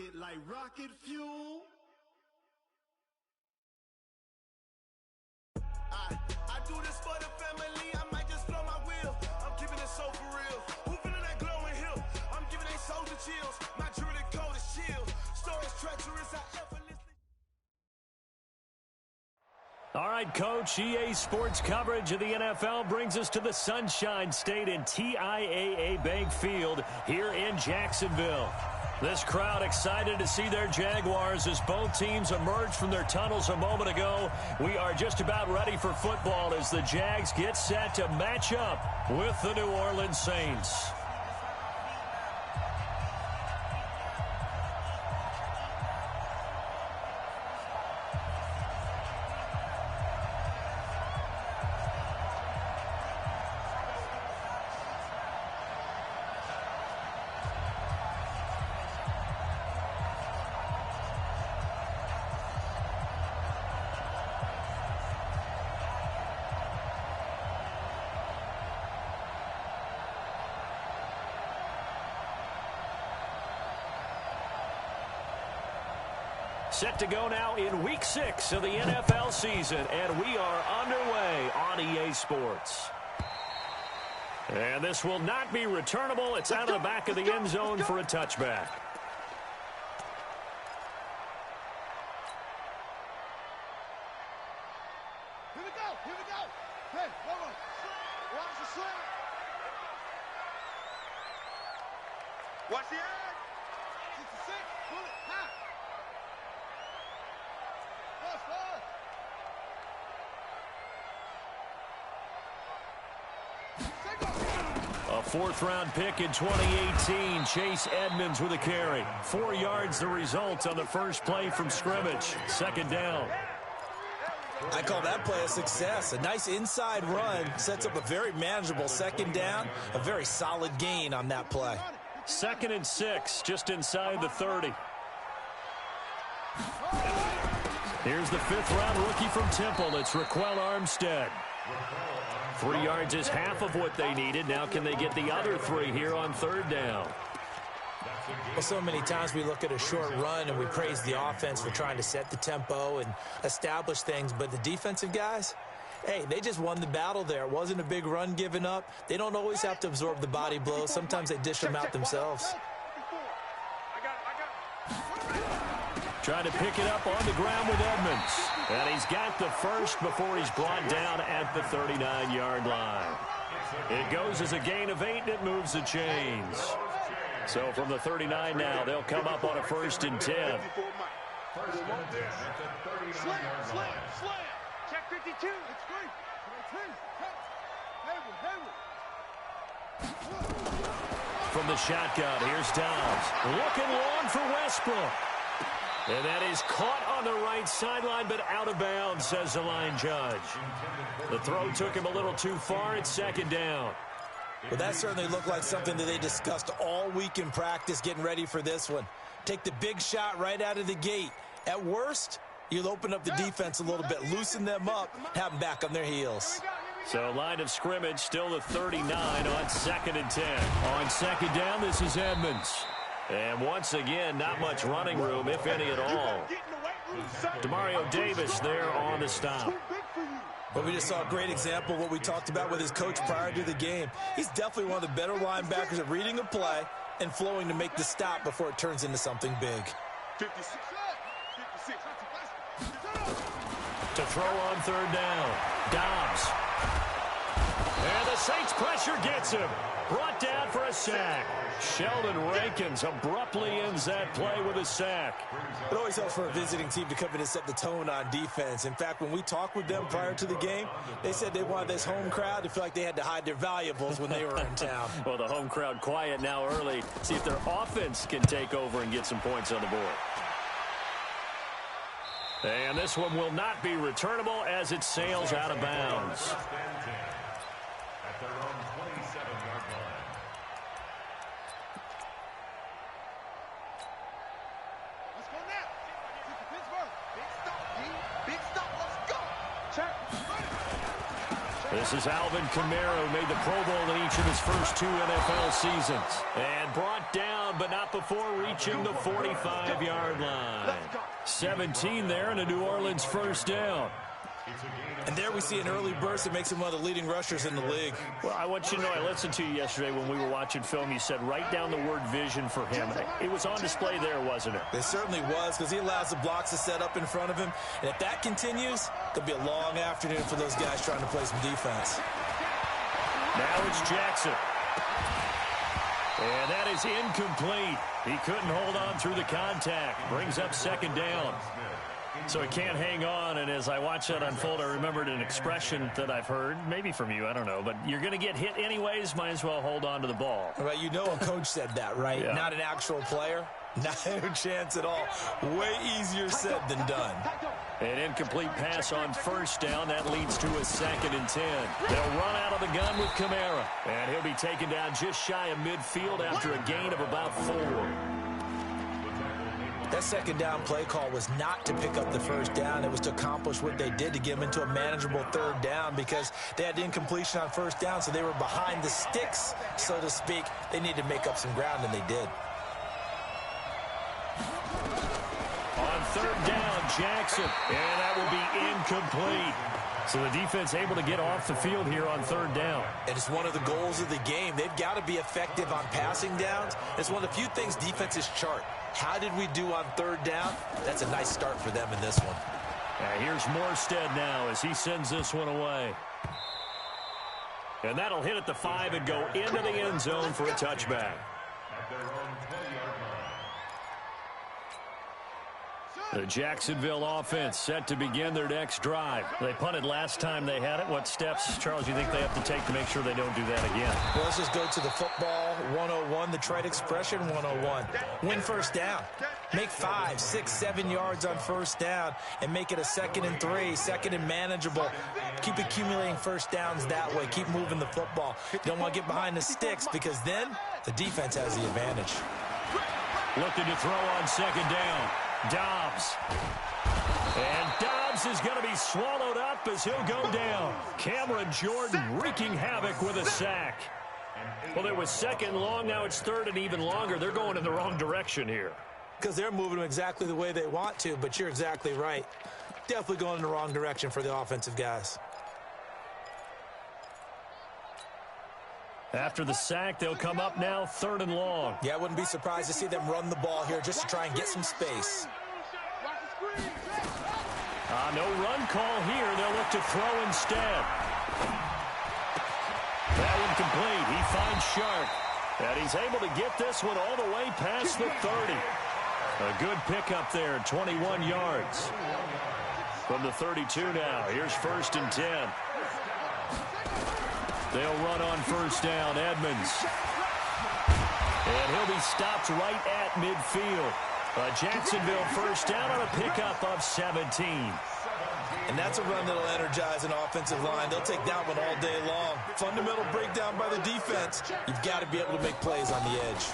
it like rocket fuel. I do this for the family. I might just blow my wheel. I'm keeping it so for real. Who feeling that glowing hill? I'm giving they soldier chills. My jewelry code is chill. Stories treacherous. I effortlessly. All right, Coach, EA Sports coverage of the NFL brings us to the Sunshine State in TIAA Bank Field here in Jacksonville. This crowd excited to see their Jaguars as both teams emerged from their tunnels a moment ago. We are just about ready for football as the Jags get set to match up with the New Orleans Saints. Set to go now in Week 6 of the NFL season, and we are underway on EA Sports. And this will not be returnable. It's out of the back of the end zone for a touchback. Here we go, here we go. Hey, hold on. Watch the slam. Watch the edge. 66, pull it, high. A fourth-round pick in 2018, Chase Edmonds with a carry. 4 yards the result on the first play from scrimmage. Second down. I call that play a success. A nice inside run sets up a very manageable second down. A very solid gain on that play. 2nd and 6, just inside the 30. Here's the 5th-round rookie from Temple. It's Raquel Armstead. 3 yards is half of what they needed. Now can they get the other 3 here on 3rd down? Well, so many times we look at a short run and we praise the offense for trying to set the tempo and establish things. But the defensive guys, hey, they just won the battle there. It wasn't a big run given up. They don't always have to absorb the body blows. Sometimes they dish them out themselves. Trying to pick it up on the ground with Edmonds. And he's got the first before he's brought down at the 39-yard line. It goes as a gain of 8, and it moves the chains. So from the 39 now, they'll come up on a 1st and 10. Slam, slam, slam. Check 52. It's great. From the shotgun, here's Dobbs. Looking long for Westbrook. And that is caught on the right sideline, but out of bounds, says the line judge. The throw took him a little too far. It's 2nd down. Well, that certainly looked like something that they discussed all week in practice getting ready for this one. Take the big shot right out of the gate. At worst, you'll open up the defense a little bit, loosen them up, have them back on their heels. So line of scrimmage still the 39 on 2nd and 10. On 2nd down, this is Edmonds. And once again, not much running room, if any at all. Demario Davis there on the stop. But we just saw a great example of what we talked about with his coach prior to the game. He's definitely one of the better linebackers at reading a play and flowing to make the stop before it turns into something big. To throw on 3rd down, Dobbs. And the Saints pressure gets him. Brought down for a sack. Sheldon Rankins abruptly ends that play with a sack. It always helps for a visiting team to come in and set the tone on defense. In fact, when we talked with them prior to the game, they said they wanted this home crowd to feel like they had to hide their valuables when they were in town. Well, the home crowd quiet now early. See if their offense can take over and get some points on the board. And this one will not be returnable as it sails out of bounds. This is Alvin Kamara, who made the Pro Bowl in each of his first 2 NFL seasons. And brought down down, but not before reaching the 45-yard line. 17 there and a New Orleans first down. And there we see an early burst that makes him one of the leading rushers in the league. Well, I want you to know, I listened to you yesterday when we were watching film. You said write down the word vision for him. It was on display there, wasn't it? It certainly was, because he allows the blocks to set up in front of him. And if that continues, it'll be a long afternoon for those guys trying to play some defense. Now it's Jackson. And that is incomplete. He couldn't hold on through the contact. Brings up second down. So he can't hang on, and as I watch that unfold, I remembered an expression that I've heard, maybe from you, I don't know, but you're going to get hit anyways, might as well hold on to the ball. Right, you know a coach said that, right? Yeah. Not an actual player. Not a chance at all. Way easier said than done. An incomplete pass on first down. That leads to a 2nd and 10. They'll run out of the gun with Kamara, and he'll be taken down just shy of midfield after a gain of about 4. That second down play call was not to pick up the first down. It was to accomplish what they did to get them into a manageable third down because they had incompletion on first down, so they were behind the sticks, so to speak. They needed to make up some ground, and they did. On third down, Jackson, and that will be incomplete. So the defense able to get off the field here on third down. And it's one of the goals of the game. They've got to be effective on passing downs. It's one of the few things defenses chart. How did we do on third down? That's a nice start for them in this one. Here's Morstead now as he sends this one away. And that'll hit at the 5 and go into the end zone for a touchback. The Jacksonville offense set to begin their next drive. They punted last time they had it. What steps, Charles, do you think they have to take to make sure they don't do that again? Well, let's just go to the football 101, the trite expression 101. Win first down. Make 5, 6, 7 yards on first down and make it a 2nd and 3, 2nd and manageable. Keep accumulating first downs that way. Keep moving the football. You don't want to get behind the sticks because then the defense has the advantage. Looking to throw on second down. Dobbs. And Dobbs is going to be swallowed up as he'll go down. Cameron Jordan wreaking havoc with a sack. Well, it was second long. Now it's third and even longer. They're going in the wrong direction here. Because they're moving them exactly the way they want to, but you're exactly right. Definitely going in the wrong direction for the offensive guys. After the sack, they'll come up now third and long. Yeah, I wouldn't be surprised to see them run the ball here just to try and get some space. No run call here. They'll look to throw instead. That one complete. He finds Sharp. And he's able to get this one all the way past the 30. A good pickup there, 21 yards. From the 32 now. Here's 1st and 10. They'll run on first down, Edmonds. And he'll be stopped right at midfield. Jacksonville first down on a pickup of 17. And that's a run that'll energize an offensive line. They'll take that one all day long. Fundamental breakdown by the defense. You've got to be able to make plays on the edge.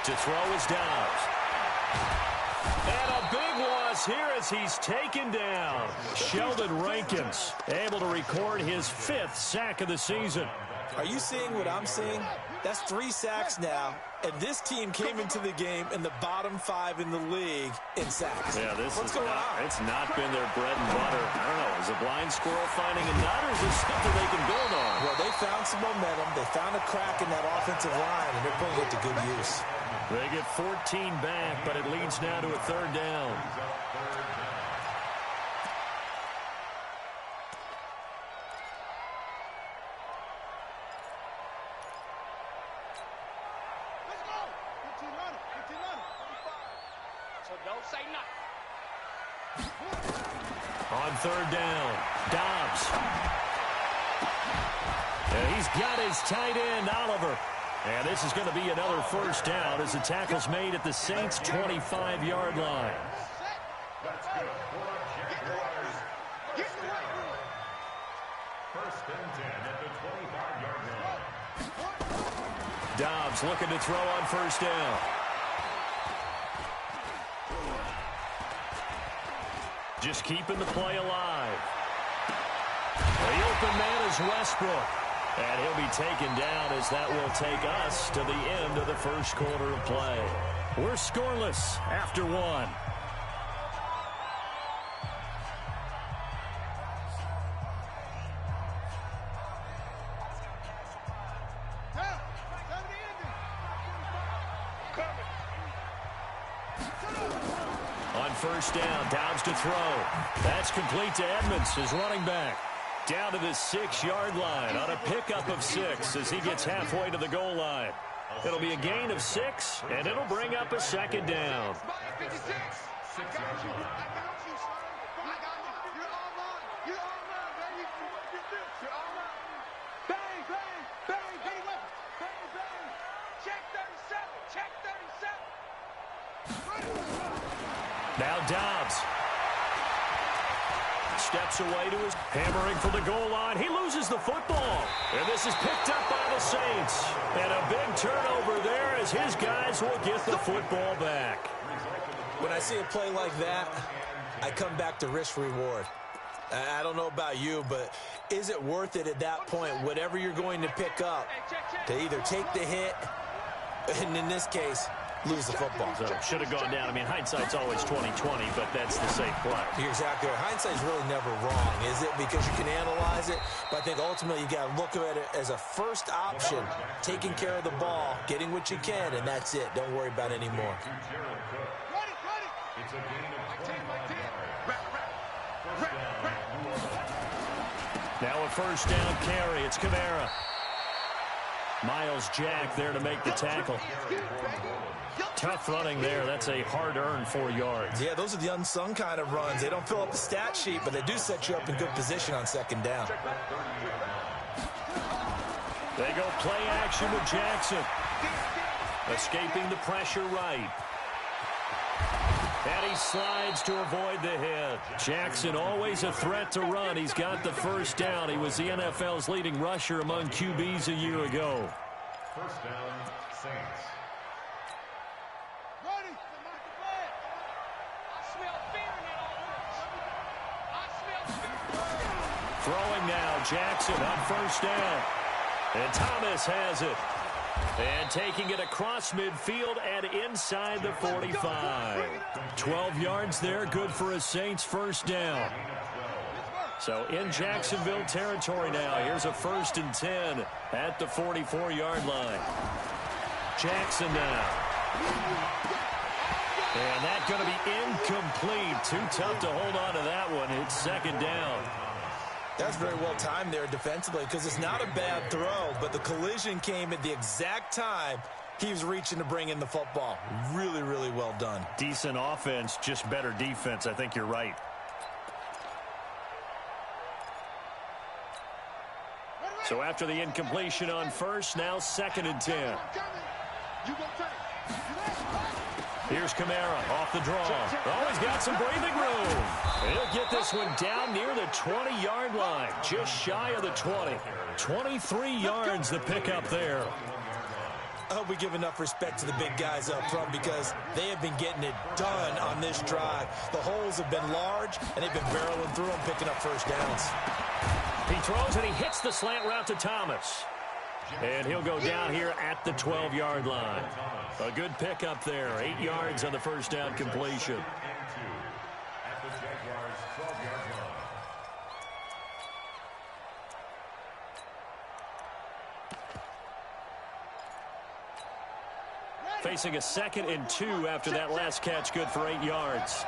To throw is Dobbs. And a big loss here as he's taken down. Sheldon Rankins able to record his 5th sack of the season. Are you seeing what I'm seeing? That's 3 sacks now, and this team came into the game in the bottom 5 in the league in sacks. Yeah, What's going on? It's not been their bread and butter. I don't know. Is a blind squirrel finding a nut, or is this something they can build on? Well, they found some momentum. They found a crack in that offensive line, and they're putting it to good use. They get 14 back, but it leads now to a third down. Let's go. 15 running. So don't say nothing. On third down, Dobbs. And he's got his tight end, Oliver. And this is going to be another first down as the tackle's made at the Saints' 25-yard line. First and 10 at the 25-yard line. Dobbs looking to throw on first down. Just keeping the play alive. The open man is Westbrook. And he'll be taken down as that will take us to the end of the first quarter of play. We're scoreless after one. On first down, Downs to throw. That's complete to Edmonds, his running back. Down to the 6-yard line on a pickup of 6 as he gets halfway to the goal line. It'll be a gain of 6, and it'll bring up a second down. Now Dobbs steps away to his hammering for the goal line. He loses the football. And this is picked up by the Saints. And a big turnover there as his guys will get the football back. When I see a play like that, I come back to risk reward. I don't know about you, but is it worth it at that point, whatever you're going to pick up, to either take the hit, and in this case, lose the football? So should have gone down. I mean, hindsight's always 20/20, but that's the safe play. You're exactly right. Hindsight's really never wrong, is it? Because you can analyze it, but I think ultimately you got to look at it as a first option, taking care of the ball, getting what you can, and that's it. Don't worry about any more. Now a first down carry. It's Kamara. Miles Jack there to make the tackle. Tough running there. That's a hard-earned 4 yards. Yeah, those are the unsung kind of runs. They don't fill up the stat sheet, but they do set you up in good position on second down. They go play action with Jackson. Escaping the pressure right. And he slides to avoid the hit. Jackson always a threat to run. He's got the first down. He was the NFL's leading rusher among QBs a year ago. First down, Saints. Throwing now, Jackson on first down. And Thomas has it. And taking it across midfield and inside the 45. 12 yards there, good for a Saints first down. So in Jacksonville territory now. Here's a 1st and 10 at the 44-yard line. Jackson now. And that's going to be incomplete. Too tough to hold on to that one. It's second down. That's very well timed there defensively because it's not a bad throw, but the collision came at the exact time he was reaching to bring in the football. Really, really well done. Decent offense, just better defense. I think you're right. So after the incompletion on first, now 2nd and 10. Here's Kamara off the draw. Oh, he's got some breathing room. He'll get this one down near the 20-yard line, just shy of the 20. 23 yards the pickup there. I hope we give enough respect to the big guys up front because they have been getting it done on this drive. The holes have been large, and they've been barreling through them, picking up first downs. He throws, and he hits the slant route to Thomas. And he'll go down here at the 12-yard line. A good pickup there. 8 yards on the first down completion. Facing a 2nd and 2 after that last catch, good for 8 yards.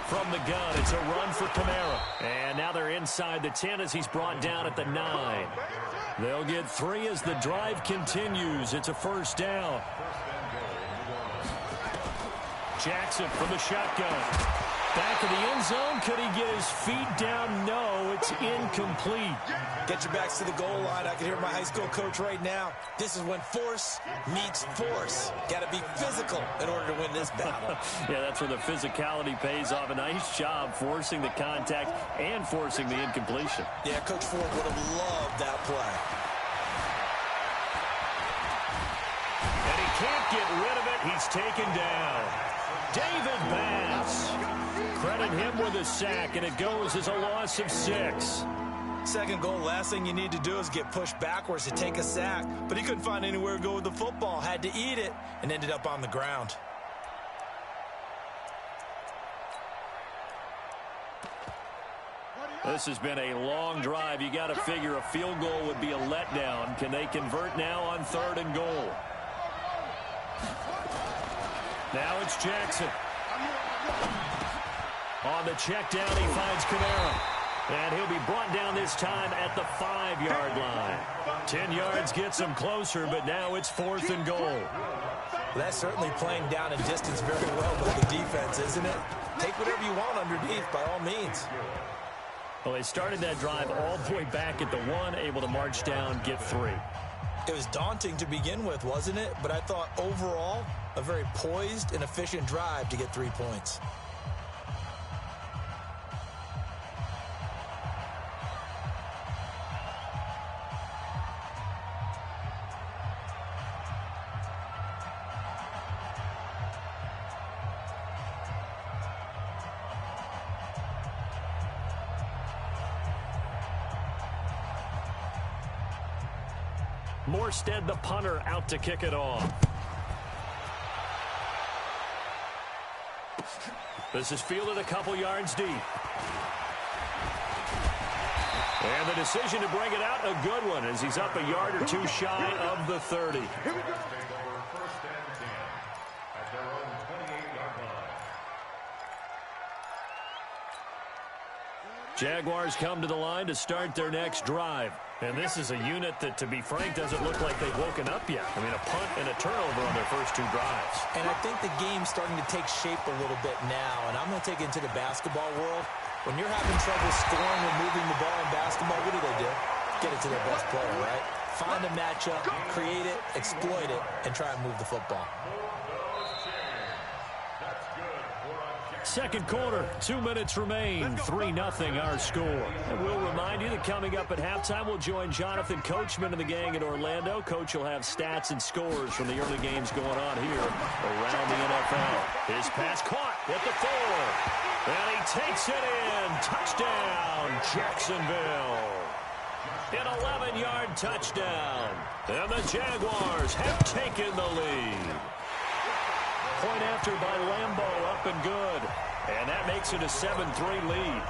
From the gun, it's a run for Kamara. And now they're inside the 10 as he's brought down at the 9. They'll get 3 as the drive continues. It's a first down. Jackson from the shotgun. Back of the end zone. Could he get his feet down? No, it's incomplete. Get your backs to the goal line. I can hear my high school coach right now. This is when force meets force. Got to be physical in order to win this battle. Yeah, that's where the physicality pays off. A nice job forcing the contact and forcing the incompletion. Yeah, Coach Ford would have loved that play. And he can't get rid of it. He's taken down. David Bass. Credit him with a sack, and it goes as a loss of 6. Second goal, last thing you need to do is get pushed backwards to take a sack. But he couldn't find anywhere to go with the football, had to eat it, and ended up on the ground. This has been a long drive. You got to figure a field goal would be a letdown. Can they convert now on 3rd and goal? Now it's Jackson. On the check down, he finds Kamara. And he'll be brought down this time at the 5-yard line. 10 yards gets him closer, but now it's 4th and goal. Well, that's certainly playing down and distance very well by the defense, isn't it? Take whatever you want underneath, by all means. Well, they started that drive all the way back at the 1, able to march down, get 3. It was daunting to begin with, wasn't it? But I thought overall, a very poised and efficient drive to get 3 points. Morstead, the punter, out to kick it off. This is fielded a couple yards deep. And the decision to bring it out, a good one, as he's up a yard or two shy of the 30. Here we go. Take over 1st and 10 at their own 28-yard line. Jaguars come to the line to start their next drive. And this is a unit that, to be frank, doesn't look like they've woken up yet. I mean, a punt and a turnover on their first 2 drives. And I think the game's starting to take shape a little bit now. And I'm going to take it into the basketball world. When you're having trouble scoring or moving the ball in basketball, what do? Get it to their best player, right? Find a matchup, create it, exploit it, and try and move the football. Second quarter, 2 minutes remain, 3-0 our score. And we'll remind you that coming up at halftime, we'll join Jonathan Coachman and the gang in Orlando. Coach will have stats and scores from the early games going on here around the NFL. His pass caught at the 4. And he takes it in. Touchdown, Jacksonville. An 11-yard touchdown. And the Jaguars have taken the lead. Point after by Lambo, up and good. And that makes it a 7-3 lead.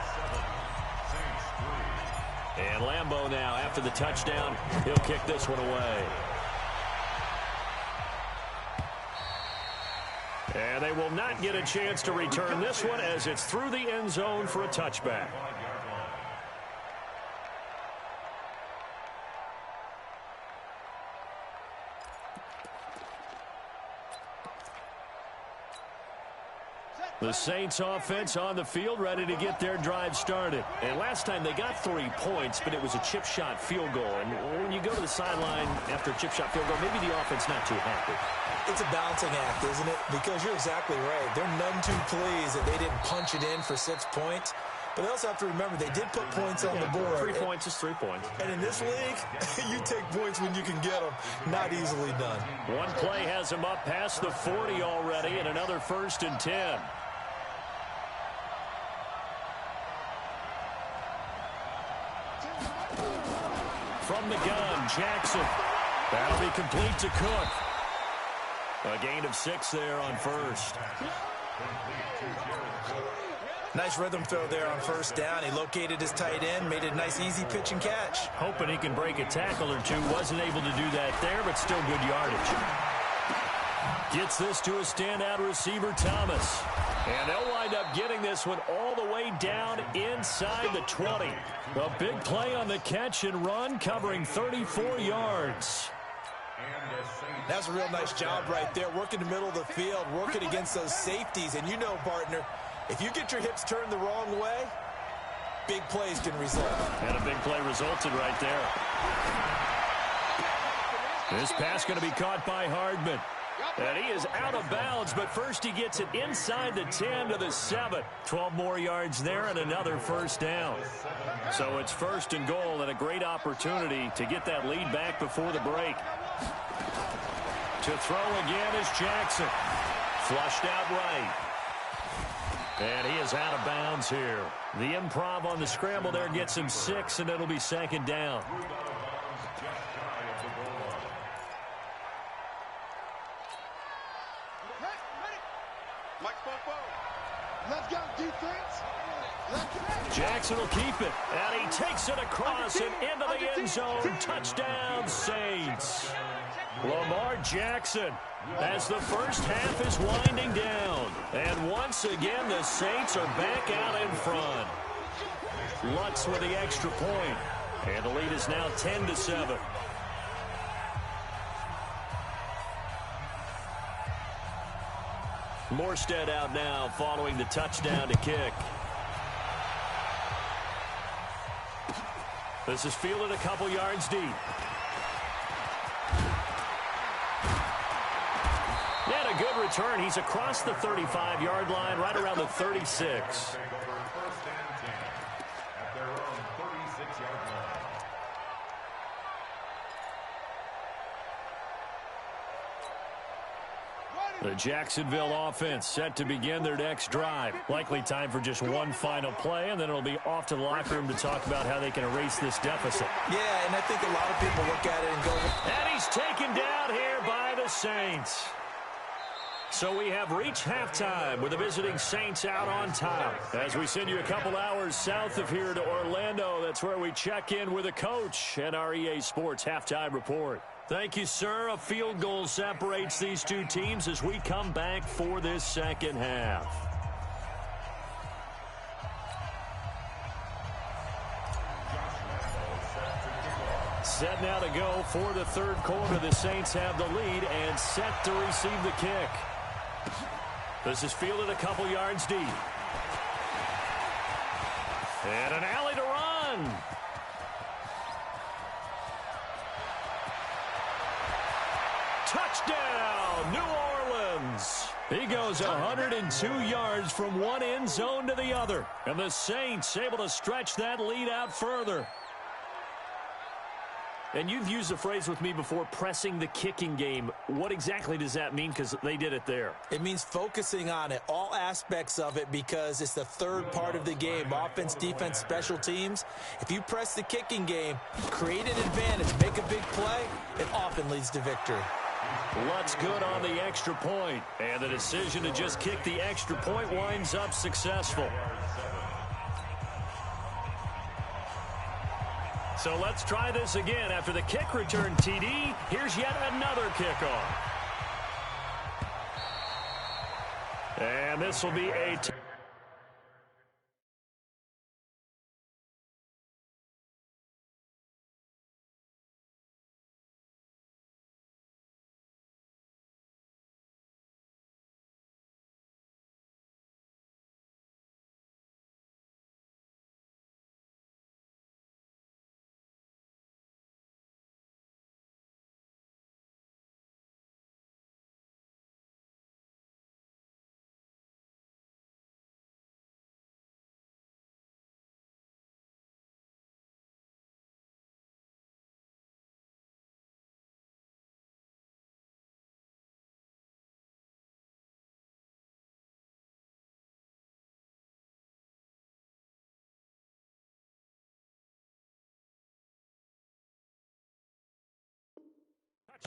And Lambo now, after the touchdown, he'll kick this one away. And they will not get a chance to return this one as it's through the end zone for a touchback. The Saints offense on the field, ready to get their drive started. And last time they got 3 points, but it was a chip shot field goal. And when you go to the sideline after a chip shot field goal, maybe the offense not too happy. It's a balancing act, isn't it? Because you're exactly right. They're none too pleased that they didn't punch it in for 6 points. But they also have to remember they did put points on the board. 3 points is 3 points. And in this league, you take points when you can get them. Not easily done. One play has them up past the 40 already, and another 1st and 10. From the gun, Jackson. That'll be complete to Cook. A gain of 6 there on 1st. Nice rhythm throw there on 1st down. He located his tight end, made it a nice, easy pitch and catch. Hoping he can break a tackle or two. Wasn't able to do that there, but still good yardage. Gets this to a standout receiver, Thomas. And they'll wind up getting this one all the way down inside the 20. A big play on the catch and run, covering 34 yards. That's a real nice job right there. Working the middle of the field, working against those safeties. And you know, partner, if you get your hips turned the wrong way, big plays can result. And a big play resulted right there. This pass going to be caught by Hardman. And he is out of bounds, but first he gets it inside the 10 to the 7. 12 more yards there and another 1st down. So it's 1st and goal and a great opportunity to get that lead back before the break. To throw again is Jackson. Flushed out right. And he is out of bounds here. The improv on the scramble there gets him 6, and it'll be second down. Let's go, defense. Jackson will keep it, and he takes it across and into the end zone. Touchdown, Saints. Lamar Jackson, as the first half is winding down. And once again, the Saints are back out in front. Lutz with the extra point, and the lead is now 10-7. Morstead out now following the touchdown to kick. This is fielded a couple yards deep. And a good return. He's across the 35-yard line, right around the 36. The Jacksonville offense set to begin their next drive. Likely time for just one final play, and then it'll be off to the locker room to talk about how they can erase this deficit. Yeah, and I think a lot of people look at it and go... And he's taken down here by the Saints. So we have reached halftime with the visiting Saints out on top. As we send you a couple hours south of here to Orlando, that's where we check in with the coach and our EA Sports Halftime Report. Thank you, sir. A field goal separates these two teams as we come back for this second half. Set now to go for the third quarter. The Saints have the lead and set to receive the kick. This is fielded a couple yards deep. And an alley to run. Touchdown, New Orleans. He goes 102 yards from one end zone to the other. And the Saints able to stretch that lead out further. And you've used the phrase with me before, pressing the kicking game. What exactly does that mean? Because they did it there. It means focusing on it, all aspects of it, because it's the third part of the game. Offense, defense, special teams. If you press the kicking game, create an advantage, make a big play, it often leads to victory. Lutz good on the extra point. And the decision to just kick the extra point winds up successful. So let's try this again. After the kick return TD, here's yet another kickoff. And this will be a...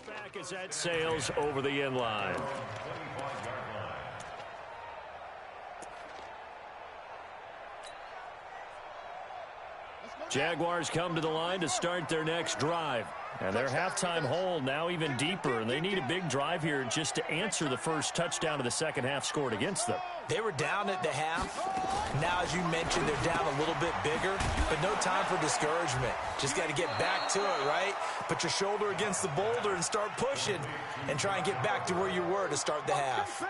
Touchback as that sails over the end line. Jaguars come to the line to start their next drive. And their halftime hole now even deeper, and they need a big drive here just to answer the first touchdown of the second half scored against them. They were down at the half. Now, as you mentioned, they're down a little bit bigger, but no time for discouragement. Just got to get back to it, right? Put your shoulder against the boulder and start pushing and try and get back to where you were to start the half.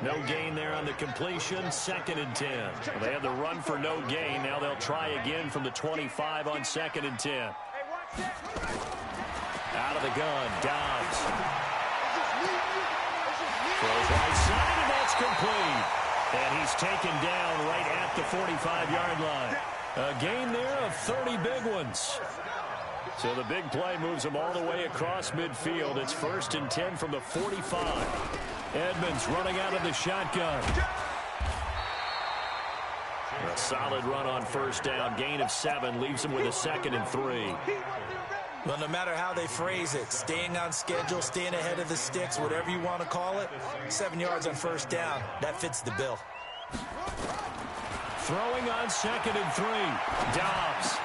No gain there on the completion, 2nd and 10. Well, they had the run for no gain. Now they'll try again from the 25 on 2nd and 10. Out of the gun, Dobbs. Throws right side, and that's complete. And he's taken down right at the 45-yard line. A gain there of 30 big ones. So the big play moves them all the way across midfield. It's 1st and 10 from the 45. Edmonds running out of the shotgun. Solid run on first down. Gain of 7 leaves them with a 2nd and 3. Well, no matter how they phrase it, staying on schedule, staying ahead of the sticks, whatever you want to call it, 7 yards on first down, that fits the bill. Throwing on 2nd and 3. Dobbs.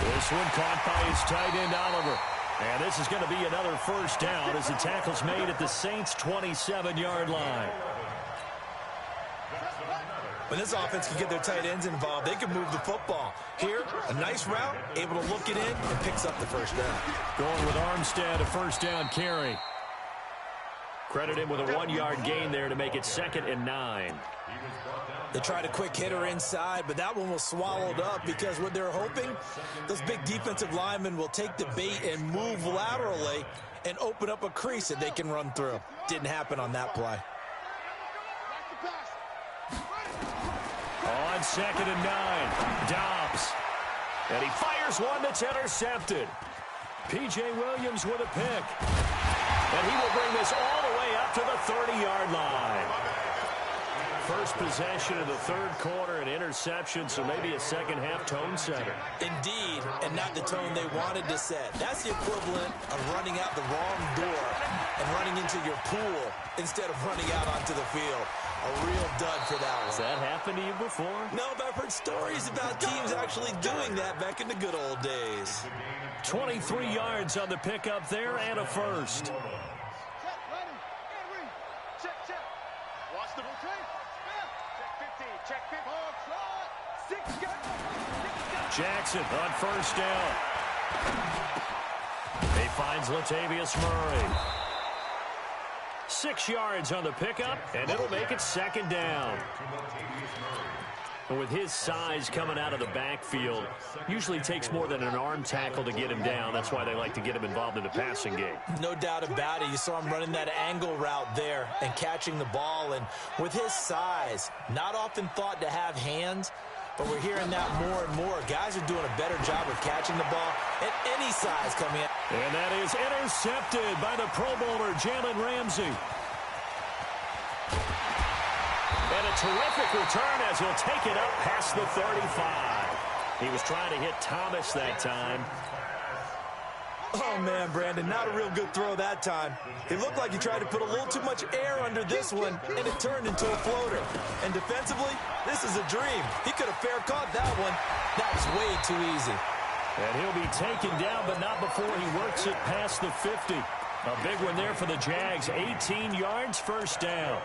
This one caught by his tight end, Oliver. And this is going to be another first down as the tackle's made at the Saints' 27-yard line. When this offense can get their tight ends involved, they can move the football. Here, a nice route, able to look it in, and picks up the first down. Going with Armstead, a first down carry. Credit him with a 1-yard gain there to make it 2nd and 9. They tried a quick hitter inside, but that one was swallowed up because what they're hoping, those big defensive linemen will take the bait and move laterally and open up a crease that they can run through. Didn't happen on that play. On 2nd and 9, Dobbs. And he fires one that's intercepted. P.J. Williams with a pick. And he will bring this all the way up to the 30-yard line. First possession of the third quarter, an interception, so maybe a second-half tone setter. Indeed, and not the tone they wanted to set. That's the equivalent of running out the wrong door and running into your pool instead of running out onto the field. A real dud for that one. Has that happened to you before? No, but I've heard stories about teams actually doing that back in the good old days. 23 yards on the pickup there and a first. Jackson on first down. He finds Latavius Murray. 6 yards on the pickup, and it'll make it 2nd down. And with his size coming out of the backfield, usually takes more than an arm tackle to get him down. That's why they like to get him involved in the passing game. No doubt about it. You saw him running that angle route there and catching the ball. And with his size, not often thought to have hands, but we're hearing that more and more. Guys are doing a better job of catching the ball at any size coming in. And that is intercepted by the Pro Bowler, Jalen Ramsey. And a terrific return as he'll take it up past the 35. He was trying to hit Thomas that time. Oh, man, Brandon, not a real good throw that time. It looked like he tried to put a little too much air under this one, and it turned into a floater. And defensively, this is a dream. He could have fair caught that one. That was way too easy. And he'll be taken down, but not before he works it past the 50. A big one there for the Jags. 18 yards, first down.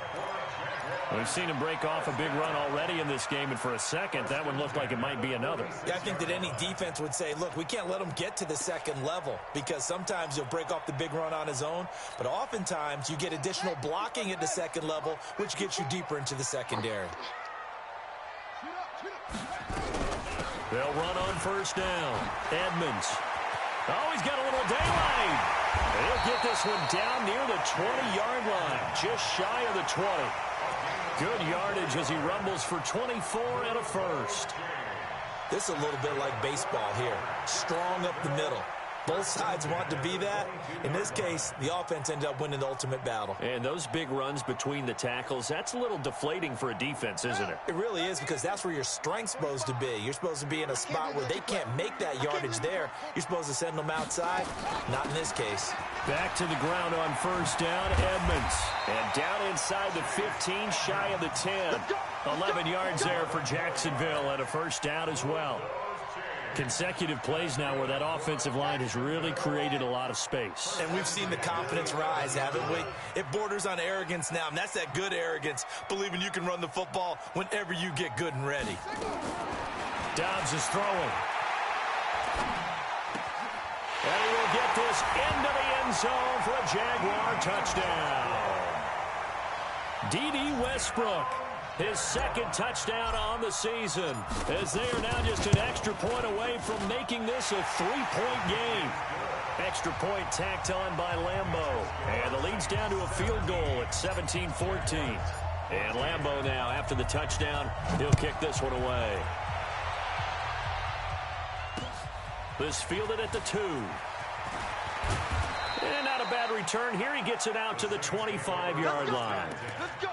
We've seen him break off a big run already in this game, and for a second, that one looked like it might be another. Yeah, I think that any defense would say, look, we can't let him get to the second level because sometimes he'll break off the big run on his own, but oftentimes you get additional blocking at the second level, which gets you deeper into the secondary. They'll run on first down. Edmonds. Oh, he's got a little daylight. He'll get this one down near the 20-yard line, just shy of the 20. Good yardage as he rumbles for 24 and a first. This is a little bit like baseball here. Strong up the middle. Both sides want to be that. In this case, the offense ended up winning the ultimate battle. And those big runs between the tackles, that's a little deflating for a defense, isn't it? It really is, because that's where your strength's supposed to be. You're supposed to be in a spot where they can't make that yardage there. You're supposed to send them outside. Not in this case. Back to the ground on first down, Edmonds. And down inside the 15, shy of the 10. 11 yards there for Jacksonville, and a first down as well. Consecutive plays now where that offensive line has really created a lot of space. And we've seen the confidence rise, haven't we? It borders on arrogance now, and that's that good arrogance, believing you can run the football whenever you get good and ready. Dobbs is throwing. And he will get this into the end zone for a Jaguar touchdown. D.D. Westbrook. His second touchdown on the season, as they are now just an extra point away from making this a three-point game. Extra point tacked on by Lambeau. And the lead's down to a field goal at 17-14. And Lambeau now, after the touchdown, he'll kick this one away. This fielded at the 2. And not a bad return. Here he gets it out to the 25-yard line. Let's go.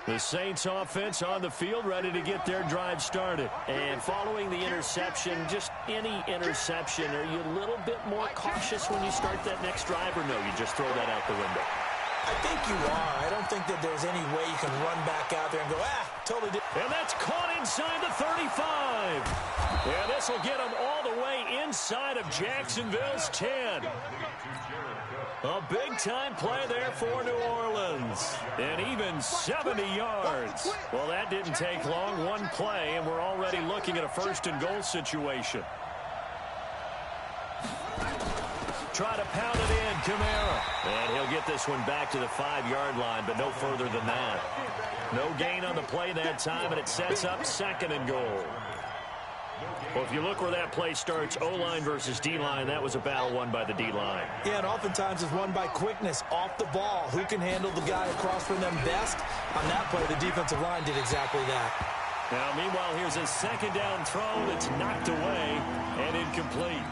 The Saints offense on the field, ready to get their drive started. And following the interception, just any interception, are you a little bit more cautious when you start that next drive, or no, you just throw that out the window? I think you are. I don't think that there's any way you can run back out there and go, totally different. And that's caught inside the 35. And this will get them all the way inside of Jacksonville's 10. A big-time play there for New Orleans. And even 70 yards. Well, that didn't take long. One play, and we're already looking at a first-and-goal situation. Try to pound it in, Kamara. And he'll get this one back to the 5-yard line, but no further than that. No gain on the play that time, and it sets up second and goal. Well, if you look where that play starts, O-line versus D-line, that was a battle won by the D-line. Yeah, and oftentimes it's won by quickness, off the ball. Who can handle the guy across from them best? On that play, the defensive line did exactly that. Now, meanwhile, here's a second down throw that's knocked away and incomplete.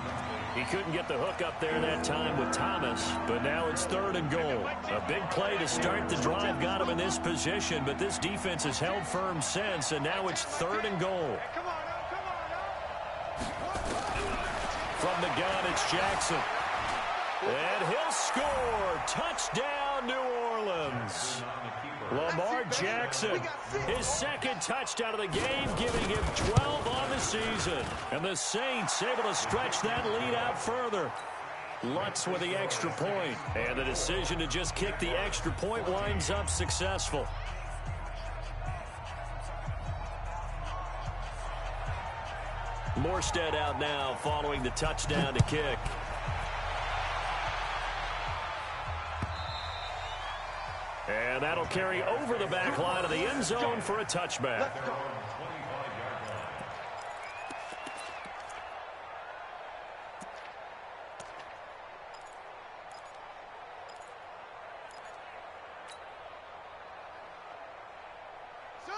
He couldn't get the hook up there that time with Thomas, but now it's third and goal. A big play to start the drive got him in this position, but this defense has held firm since, and now it's third and goal. From the gun, it's Jackson. And he'll score. Touchdown, New Orleans. Lamar Jackson, his second touchdown of the game, giving him 12 on the season. And the Saints able to stretch that lead out further. Lutz with the extra point. And the decision to just kick the extra point winds up successful. Morstead out now following the touchdown to kick. And that'll carry over the back line of the end zone for a touchback.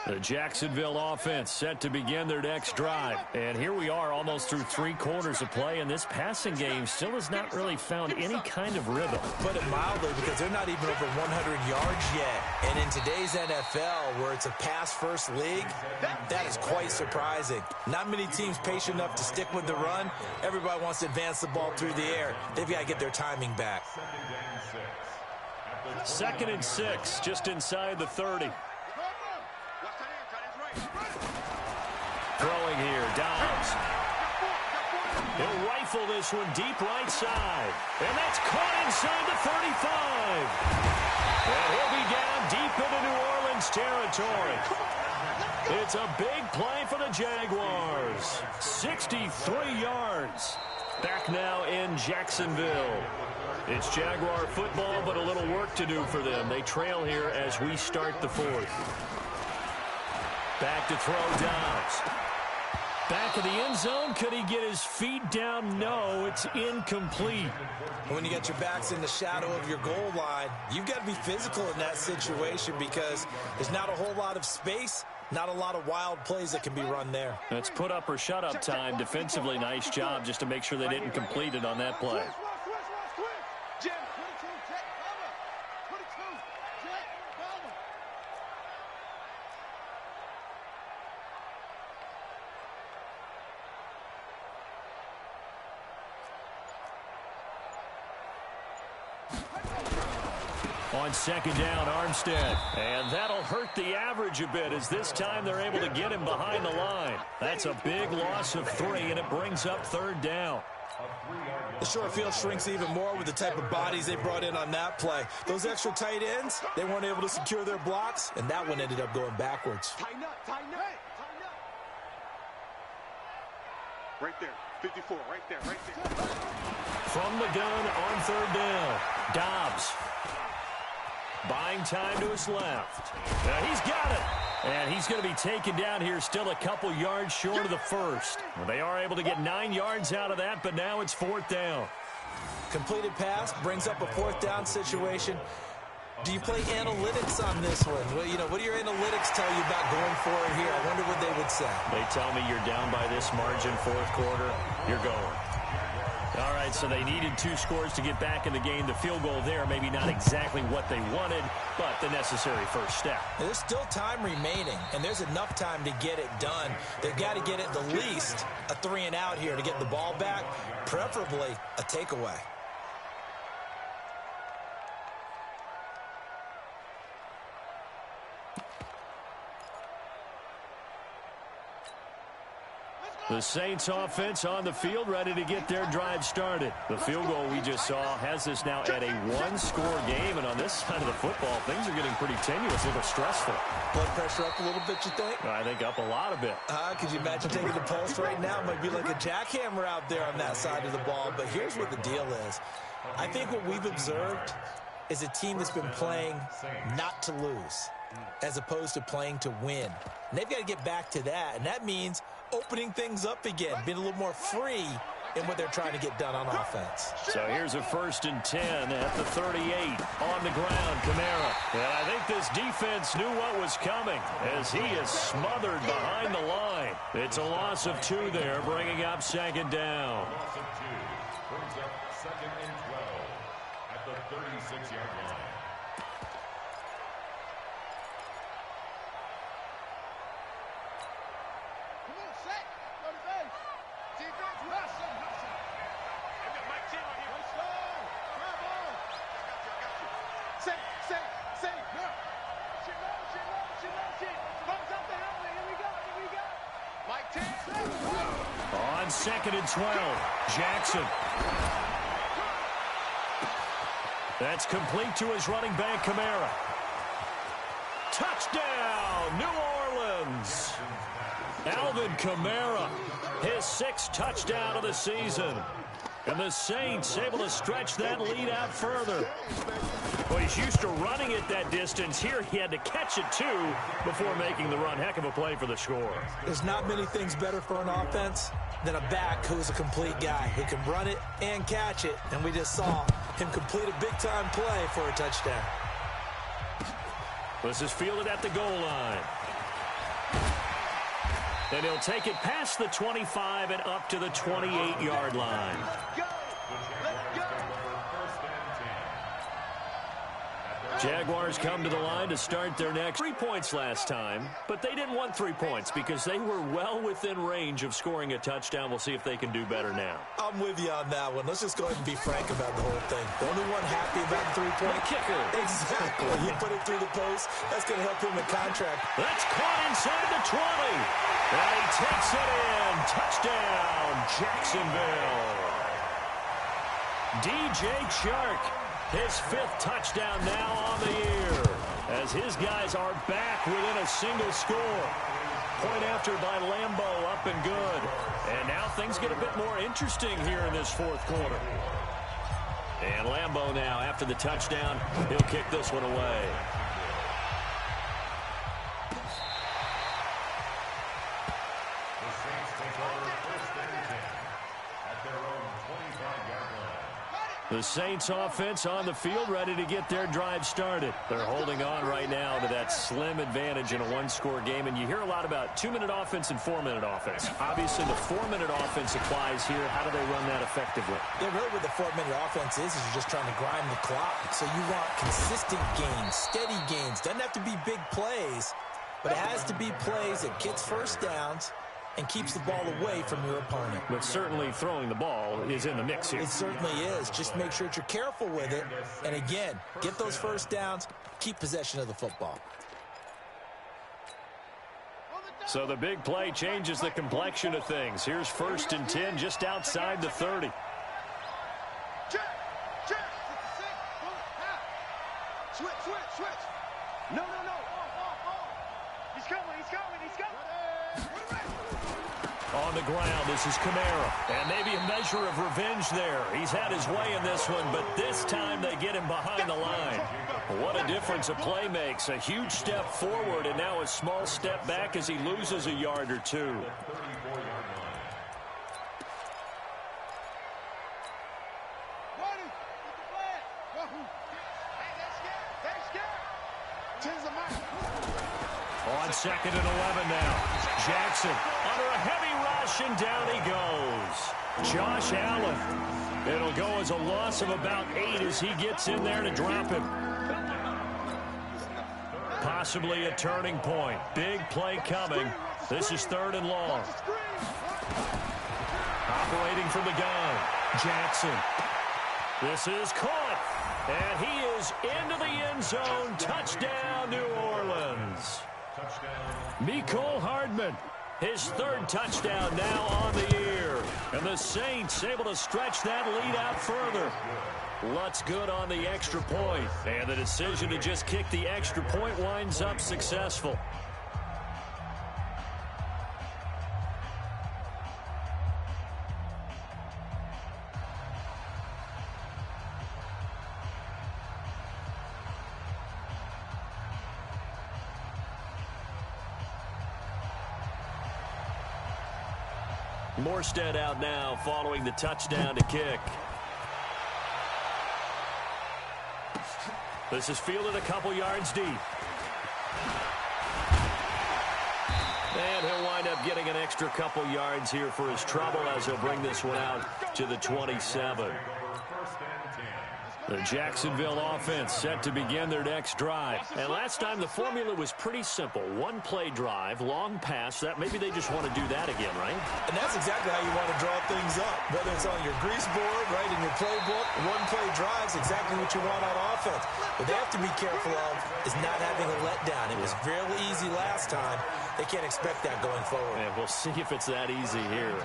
The Jacksonville offense set to begin their next drive. And here we are almost through 3 quarters of play, and this passing game still has not really found any kind of rhythm. Put it mildly, because they're not even over 100 yards yet. And in today's NFL, where it's a pass-first league, that is quite surprising. Not many teams patient enough to stick with the run. Everybody wants to advance the ball through the air. They've got to get their timing back. 2nd and 6, just inside the 30. Throwing here, Dobbs. He'll rifle this one deep right side. And that's caught inside the 35. And he'll be down deep into New Orleans territory. It's a big play for the Jaguars. 63 yards. Back now in Jacksonville. It's Jaguar football, but a little work to do for them. They trail here as we start the 4th. Back to throw, Dobbs. Back of the end zone. Could he get his feet down? No, it's incomplete. When you get your backs in the shadow of your goal line, you've got to be physical in that situation because there's not a whole lot of space, not a lot of wild plays that can be run there. That's put up or shut up time. Defensively, nice job just to make sure they didn't complete it on that play. On 2nd down, Armstead. And that'll hurt the average a bit as this time they're able to get him behind the line. That's a big loss of 3, and it brings up 3rd down. The short field shrinks even more with the type of bodies they brought in on that play. Those extra tight ends, they weren't able to secure their blocks, and that one ended up going backwards. Tighten up. Right there, 54, right there. From the gun on 3rd down, Dobbs. Buying time to his left. Now he's got it. And he's going to be taken down here still a couple yards short of the 1st. Well, they are able to get 9 yards out of that, but now it's 4th down. Completed pass brings up a 4th down situation. Do you play analytics on this one? Well, what do your analytics tell you about going for it here? I wonder what they would say. They tell me you're down by this margin 4th quarter, you're going. All right, so they needed 2 scores to get back in the game. The field goal there, maybe not exactly what they wanted, but the necessary first step. There's still time remaining, and there's enough time to get it done. They've got to get at the least a 3-and-out here to get the ball back, preferably a takeaway. The Saints offense on the field, ready to get their drive started. The field goal we just saw has us now at a 1-score game, and on this side of the football, things are getting pretty tenuous, a little stressful. Blood pressure up a little bit, you think? I think up a lot of bit. Could you imagine taking the pulse right now? It might be like a jackhammer out there on that side of the ball, but here's what the deal is. I think what we've observed is a team that's been playing not to lose as opposed to playing to win. And they've got to get back to that, and that means opening things up again, being a little more free in what they're trying to get done on offense. So here's a 1st and 10 at the 38. On the ground, Kamara. And I think this defense knew what was coming as he is smothered behind the line. It's a loss of 2 there, bringing up 2nd down. Loss of 2 brings up 2nd and 12 at the 36-yard line. On 2nd and 12, Jackson. That's complete to his running back, Kamara. Touchdown, New Orleans. Alvin Kamara, his 6th touchdown of the season. And the Saints able to stretch that lead out further. Well, he's used to running it that distance. Here he had to catch it, too, before making the run. Heck of a play for the score. There's not many things better for an offense than a back who's a complete guy who can run it and catch it. And we just saw him complete a big-time play for a touchdown. This is fielded at the goal line. And he'll take it past the 25 and up to the 28-yard line. Jaguars come to the line to start their next. 3 points last time, but they didn't want 3 points because they were well within range of scoring a touchdown. We'll see if they can do better now. I'm with you on that one. Let's just go ahead and be frank about the whole thing. The only one happy about the 3-point kicker. Exactly. He put it through the post. That's going to help him in contract. That's caught inside the 20. And he takes it in. Touchdown, Jacksonville. DJ Chark. His 5th touchdown now on the year as his guys are back within a single score. Point after by Lambeau, up and good. And now things get a bit more interesting here in this 4th quarter. And Lambeau now, after the touchdown, he'll kick this one away. The Saints take over 1st and 10 at their own 25-yard line. The Saints offense on the field, ready to get their drive started. They're holding on right now to that slim advantage in a 1-score game, and you hear a lot about 2-minute offense and 4-minute offense. Obviously, the 4-minute offense applies here. How do they run that effectively? Yeah, really what the 4-minute offense is you're just trying to grind the clock. So you want consistent gains, steady gains. Doesn't have to be big plays, but it has to be plays that gets first downs and keeps the ball away from your opponent. But certainly throwing the ball is in the mix here. It certainly is. Just make sure that you're careful with it. And again, get those first downs, keep possession of the football. So the big play changes the complexion of things. Here's 1st and 10 just outside the 30. Switch. No. He's coming. On the ground, this is Kamara. And maybe a measure of revenge there. He's had his way in this one, but this time they get him behind the line. What a difference a play makes. A huge step forward and now a small step back as he loses a yard or 2. On 2nd and 11 now. Jackson under a heavy rush, and down he goes. Josh Allen. It'll go as a loss of about 8 as he gets in there to drop him. Possibly a turning point. Big play coming. This is 3rd and long. Operating from the gun, Jackson. This is caught, and he is into the end zone. Touchdown, New Orleans. Mecole Hardman, his 3rd touchdown now on the year. And the Saints able to stretch that lead out further. Lutz good on the extra point, and the decision to just kick the extra point winds up successful. Morstead out now following the touchdown to kick. This is fielded a couple yards deep. And he'll wind up getting an extra couple yards here for his trouble as he'll bring this one out to the 27. The Jacksonville offense set to begin their next drive. And last time the formula was pretty simple. 1-play drive, long pass. That maybe they just want to do that again, right? And that's exactly how you want to draw things up. Whether it's on your grease board, right, in your playbook, 1-play drives, exactly what you want on offense. What they have to be careful of is not having a letdown. It was fairly easy last time. They can't expect that going forward. And we'll see if it's that easy here.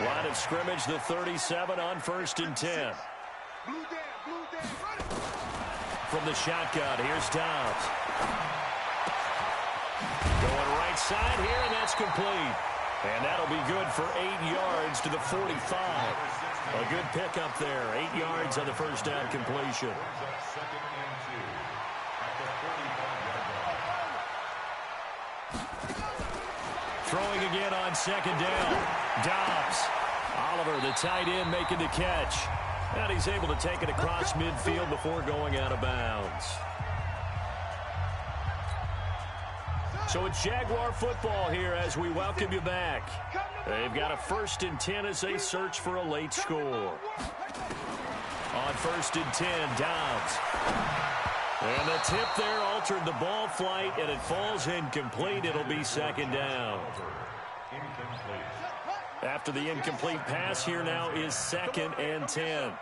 Line of scrimmage, the 37 on 1st and 10. From the shotgun, here's Dobbs. Going right side here, and that's complete. And that'll be good for 8 yards to the 45. A good pickup there. 8 yards on the first down completion. Throwing again on 2nd down. Dobbs. Oliver, the tight end, making the catch. And he's able to take it across midfield before going out of bounds. So it's Jaguar football here as we welcome you back. They've got a 1st and 10 as they search for a late score. On 1st and 10, Dobbs. And the tip there altered the ball flight, and it falls incomplete. It'll be 2nd down. After the incomplete pass, here now is 2nd and 10.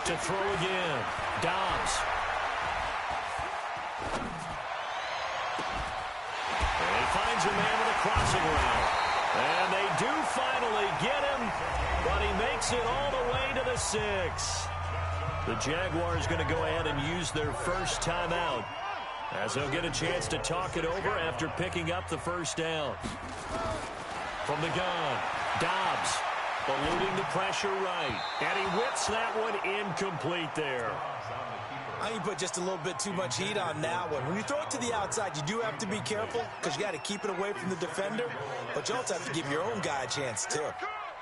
To throw again, Dobbs. And he finds a man with a crossing route. And they do finally get him, but he makes it all the way to the 6. The Jaguars going to go ahead and use their first timeout, as they'll get a chance to talk it over after picking up the 1st down. From the gun, Dobbs eluding the pressure right. And he whips that one incomplete there. I think you put just a little bit too much heat on that one. When you throw it to the outside, you do have to be careful because you got to keep it away from the defender. But you also have to give your own guy a chance, too.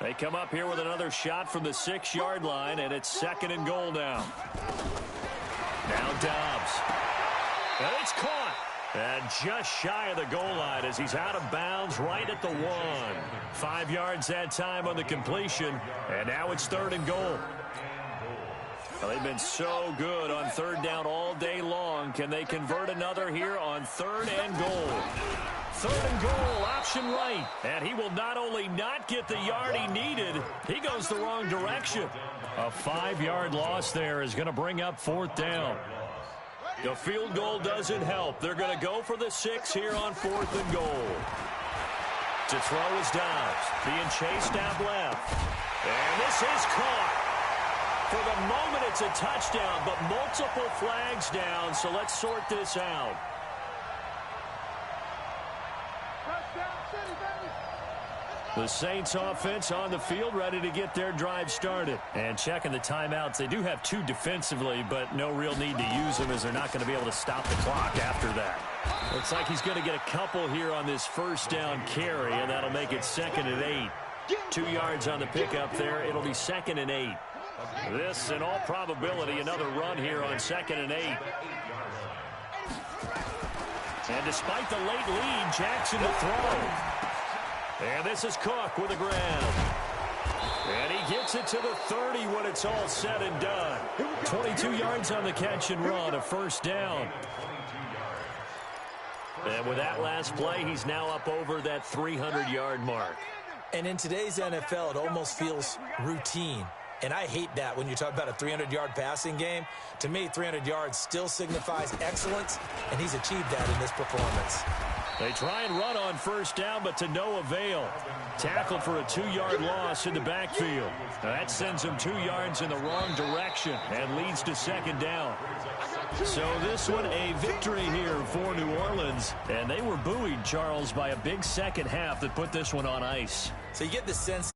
They come up here with another shot from the 6-yard line, and it's 2nd and goal now. Now Dobbs. And it's caught. And just shy of the goal line as he's out of bounds right at the 1. 5 yards that time on the completion. And now it's 3rd and goal. Well, they've been so good on 3rd down all day long. Can they convert another here on 3rd and goal? 3rd and goal, option right. And he will not only not get the yard he needed, he goes the wrong direction. A 5-yard loss there is going to bring up 4th down. The field goal doesn't help. They're going to go for the 6 here on 4th and goal. To throw is Dobbs, being chased out left. And this is caught. For the moment, it's a touchdown, but multiple flags down, so let's sort this out. The Saints offense on the field, ready to get their drive started. And checking the timeouts, they do have 2 defensively, but no real need to use them as they're not going to be able to stop the clock after that. Looks like he's going to get a couple here on this 1st down carry, and that'll make it 2nd and 8. 2 yards on the pickup there. It'll be 2nd and 8. This, in all probability, another run here on 2nd and 8. And despite the late lead, Jackson to throw. And this is Cook with a grab. And he gets it to the 30 when it's all said and done. 22 yards on the catch and run, a first down. And with that last play, he's now up over that 300-yard mark. And in today's NFL, it almost feels routine. And I hate that when you talk about a 300-yard passing game. To me, 300 yards still signifies excellence, and he's achieved that in this performance. They try and run on first down, but to no avail. Tackled for a 2-yard loss in the backfield. That sends him 2 yards in the wrong direction and leads to second down. So this one a victory here for New Orleans. And they were buoyed, Charles, by a big second half that put this one on ice. So you get the sense